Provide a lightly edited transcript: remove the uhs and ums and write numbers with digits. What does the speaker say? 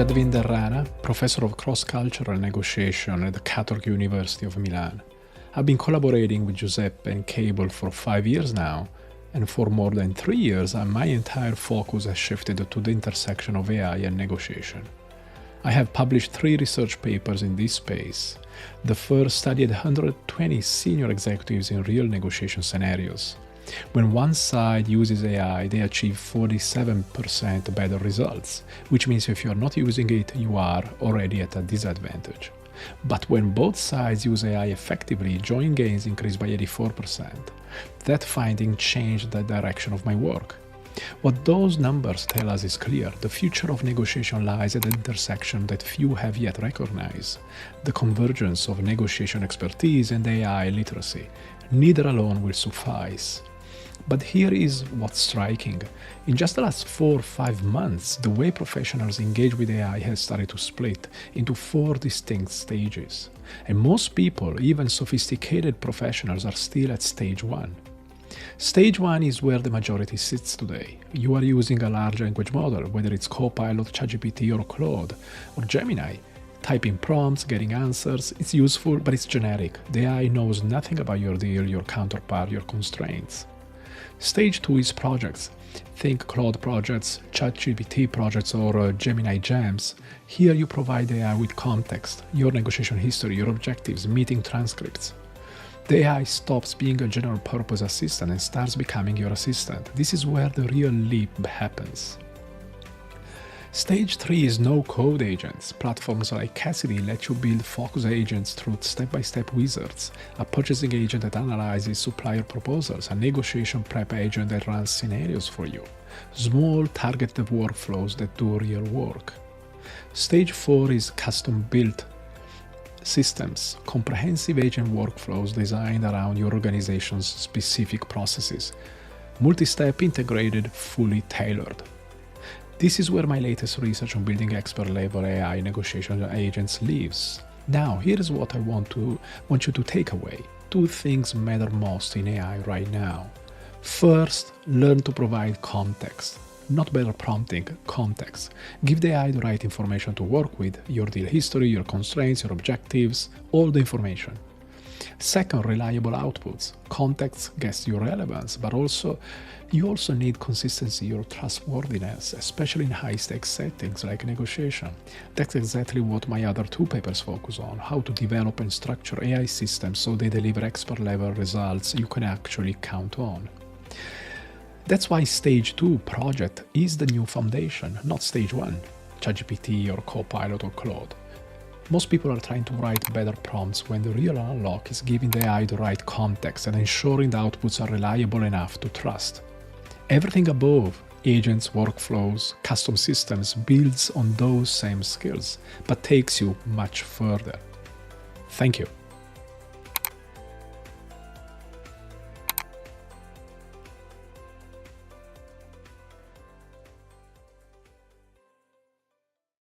Yadvinder Rana, Professor of Cross-Cultural Negotiation at the Catholic University of Milan. I've been collaborating with Giuseppe and CABL for 5 years now, and for more than 3 years my entire focus has shifted to the intersection of AI and negotiation. I have published 3 research papers in this space. The first studied 120 senior executives in real negotiation scenarios. When one side uses AI, they achieve 47% better results, which means if you're not using it, you are already at a disadvantage. But when both sides use AI effectively, joint gains increase by 84%. That finding changed the direction of my work. What those numbers tell us is clear. The future of negotiation lies at an intersection that few have yet recognized: the convergence of negotiation expertise and AI literacy. Neither alone will suffice. But here is what's striking. In just the last 4 or 5 months, the way professionals engage with AI has started to split into 4 distinct stages. And most people, even sophisticated professionals, are still at stage 1. Stage 1 is where the majority sits today. You are using a large language model, whether it's Copilot, ChatGPT or Claude or Gemini. Typing prompts, getting answers, it's useful, but it's generic. The AI knows nothing about your deal, your counterpart, your constraints. Stage 2 is projects. Think Claude projects, ChatGPT projects or Gemini jams. Here you provide AI with context, your negotiation history, your objectives, meeting transcripts. The AI stops being a general purpose assistant and starts becoming your assistant. This is where the real leap happens. Stage 3 is no-code agents. Platforms like Cassidy let you build focus agents through step-by-step wizards, a purchasing agent that analyzes supplier proposals, a negotiation prep agent that runs scenarios for you. Small, targeted workflows that do real work. Stage 4 is custom-built systems, comprehensive agent workflows designed around your organization's specific processes. Multi-step, integrated, fully tailored. This is where my latest research on building expert-level AI negotiation agents lives. Now, here's what I want you to take away. 2 things matter most in AI right now. First, learn to provide context. Not better prompting, context. Give the AI the right information to work with, your deal history, your constraints, your objectives, all the information. Second, reliable outputs. Context gets you relevance, but you also need consistency or trustworthiness, especially in high-stakes settings like negotiation. That's exactly what my other 2 papers focus on: how to develop and structure AI systems so they deliver expert-level results you can actually count on. That's why Stage 2 project is the new foundation, not Stage 1, ChatGPT or Copilot or Claude. Most people are trying to write better prompts when the real unlock is giving the AI the right context and ensuring the outputs are reliable enough to trust. Everything above, agents, workflows, custom systems, builds on those same skills, but takes you much further. Thank you.